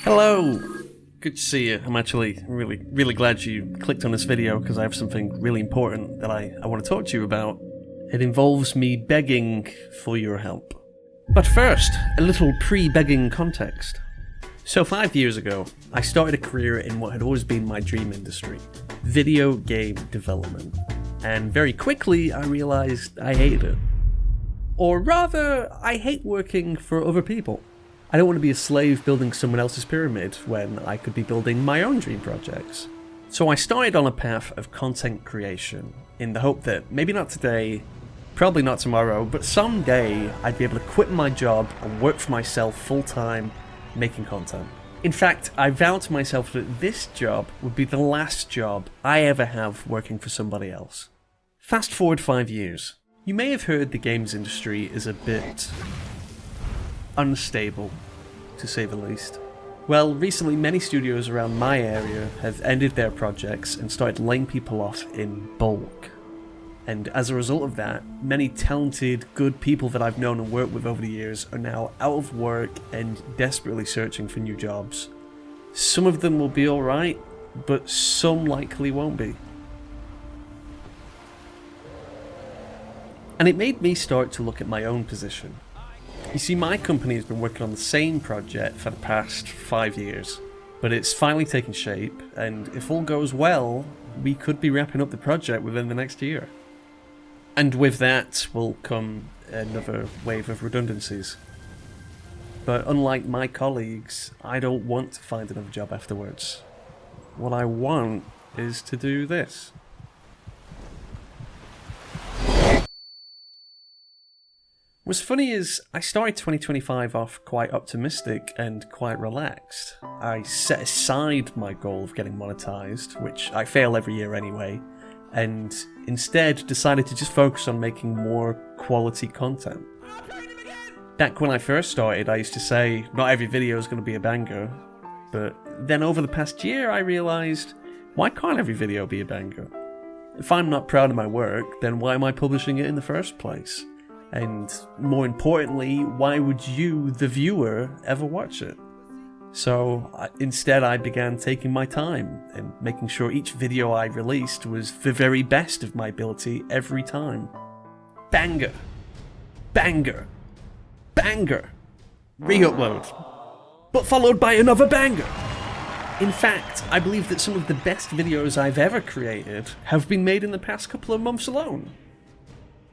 Hello! Good to see you. I'm actually really glad you clicked on this video because I have something really important that I want to talk to you about. It involves me begging for your help. But first, a little pre-begging context. So 5 years ago, I started a career in what had always been my dream industry, video game development. And very quickly I realized I hated it. Or rather, I hate working for other people. I don't want to be a slave building someone else's pyramid when I could be building my own dream projects. So I started on a path of content creation in the hope that maybe not today, probably not tomorrow, but someday I'd be able to quit my job and work for myself full-time making content. In fact, I vowed to myself that this job would be the last job I ever have working for somebody else. Fast forward 5 years. You may have heard the games industry is a bit unstable, to say the least. Well, recently many studios around my area have ended their projects and started laying people off in bulk. And as a result of that, many talented, good people that I've known and worked with over the years are now out of work and desperately searching for new jobs. Some of them will be alright, but some likely won't be. And it made me start to look at my own position. You see, my company has been working on the same project for the past 5 years, but it's finally taken shape, and if all goes well, we could be wrapping up the project within the next year. And with that will come another wave of redundancies. But unlike my colleagues, I don't want to find another job afterwards. What I want is to do this. What's funny is, I started 2025 off quite optimistic and quite relaxed. I set aside my goal of getting monetized, which I fail every year anyway, and instead decided to just focus on making more quality content. Back when I first started, I used to say, not every video is going to be a banger, but then over the past year I realized, why can't every video be a banger? If I'm not proud of my work, then why am I publishing it in the first place? And more importantly, why would you, the viewer, ever watch it? So instead I began taking my time and making sure each video I released was the very best of my ability every time. Banger! Banger! Banger! Re-upload. But followed by another banger! In fact, I believe that some of the best videos I've ever created have been made in the past couple of months alone.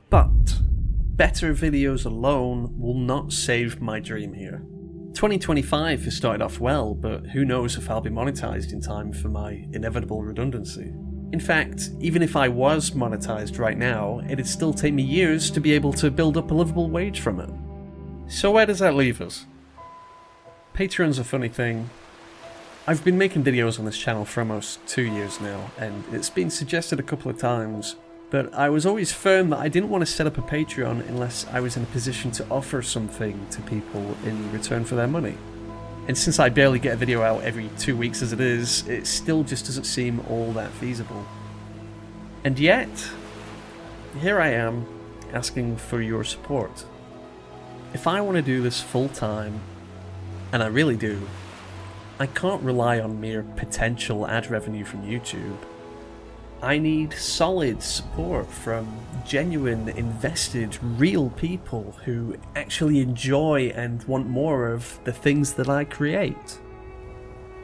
But better videos alone will not save my dream here. 2025 has started off well, but who knows if I'll be monetized in time for my inevitable redundancy. In fact, even if I was monetized right now, it'd still take me years to be able to build up a livable wage from it. So where does that leave us? Patreon's a funny thing. I've been making videos on this channel for almost 2 years now, and it's been suggested a couple of times, but I was always firm that I didn't want to set up a Patreon unless I was in a position to offer something to people in return for their money. And since I barely get a video out every 2 weeks as it is, it still just doesn't seem all that feasible. And yet, here I am, asking for your support. If I want to do this full time, and I really do, I can't rely on mere potential ad revenue from YouTube. I need solid support from genuine, invested, real people who actually enjoy and want more of the things that I create.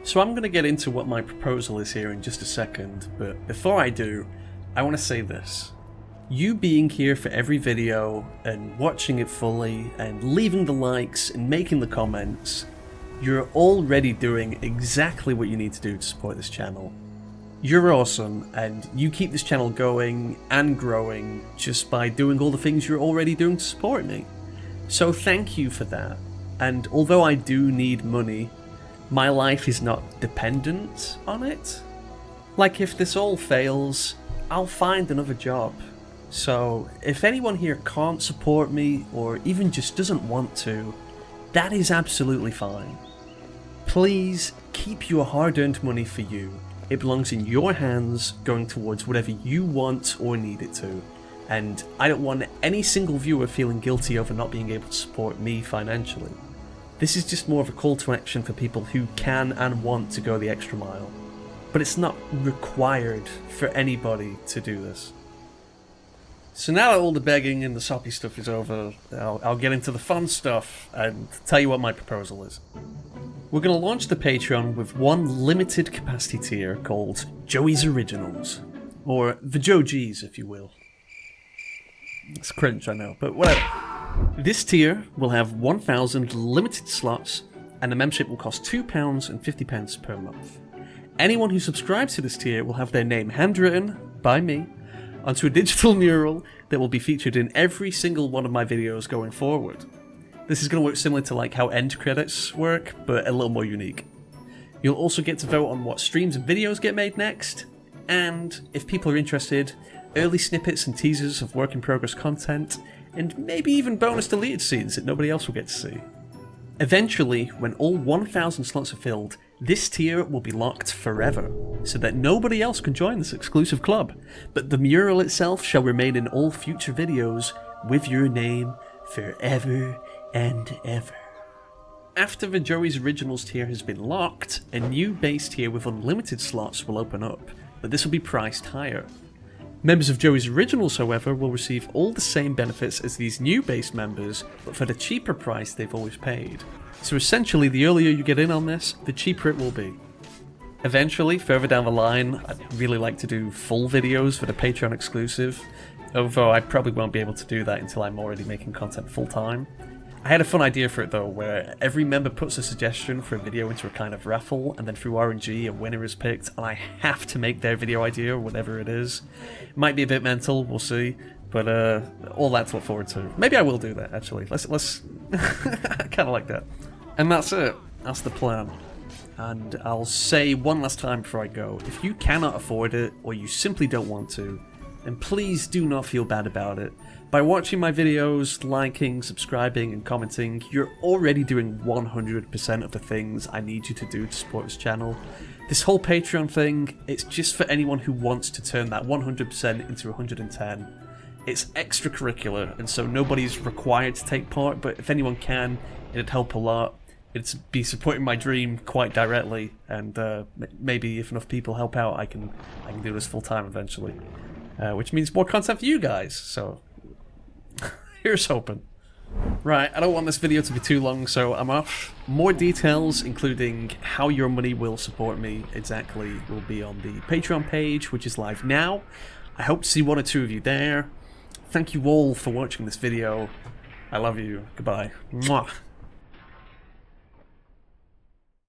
So I'm going to get into what my proposal is here in just a second, but before I do, I want to say this. You being here for every video, and watching it fully, and leaving the likes, and making the comments, you're already doing exactly what you need to do to support this channel. You're awesome, and you keep this channel going and growing just by doing all the things you're already doing to support me. So thank you for that. And although I do need money, my life is not dependent on it. Like, if this all fails, I'll find another job. So if anyone here can't support me, or even just doesn't want to, that is absolutely fine. Please keep your hard-earned money for you. It belongs in your hands, going towards whatever you want or need it to. And I don't want any single viewer feeling guilty over not being able to support me financially. This is just more of a call to action for people who can and want to go the extra mile. But it's not required for anybody to do this. So now that all the begging and the soppy stuff is over, I'll get into the fun stuff and tell you what my proposal is. We're going to launch the Patreon with one limited capacity tier called Joey's Originals. Or the Joe G's, if you will. It's cringe, I know, but whatever. This tier will have 1,000 limited slots, and the membership will cost £2.50 per month. Anyone who subscribes to this tier will have their name handwritten by me onto a digital mural that will be featured in every single one of my videos going forward. This is going to work similar to like how end credits work, but a little more unique. You'll also get to vote on what streams and videos get made next, and if people are interested, early snippets and teasers of work in progress content, and maybe even bonus deleted scenes that nobody else will get to see. Eventually, when all 1,000 slots are filled, this tier will be locked forever, so that nobody else can join this exclusive club, but the mural itself shall remain in all future videos with your name forever and ever. After the Joey's Originals tier has been locked, a new base tier with unlimited slots will open up, but this will be priced higher. Members of Joey's Originals, however, will receive all the same benefits as these new base members, but for the cheaper price they've always paid. So essentially, the earlier you get in on this, the cheaper it will be. Eventually, further down the line, I'd really like to do full videos for the Patreon exclusive, although I probably won't be able to do that until I'm already making content full time. I had a fun idea for it though, where every member puts a suggestion for a video into a kind of raffle, and then through RNG a winner is picked, and I have to make their video idea, or whatever it is. It might be a bit mental, we'll see, but all that to look forward to. Maybe I will do that, actually. Let's I kinda like that. And that's it. That's the plan. And I'll say one last time before I go, if you cannot afford it, or you simply don't want to, then please do not feel bad about it. By watching my videos, liking, subscribing, and commenting, you're already doing 100% of the things I need you to do to support this channel. This whole Patreon thing, it's just for anyone who wants to turn that 100% into 110. It's extracurricular, and so nobody's required to take part, but if anyone can, it'd help a lot. It'd be supporting my dream quite directly, and maybe if enough people help out, I can do this full time eventually. Which means more content for you guys, so here's hoping. Right, I don't want this video to be too long, so I'm off. More details, including how your money will support me exactly, will be on the Patreon page, which is live now. I hope to see one or two of you there. Thank you all for watching this video. I love you. Goodbye. Mwah.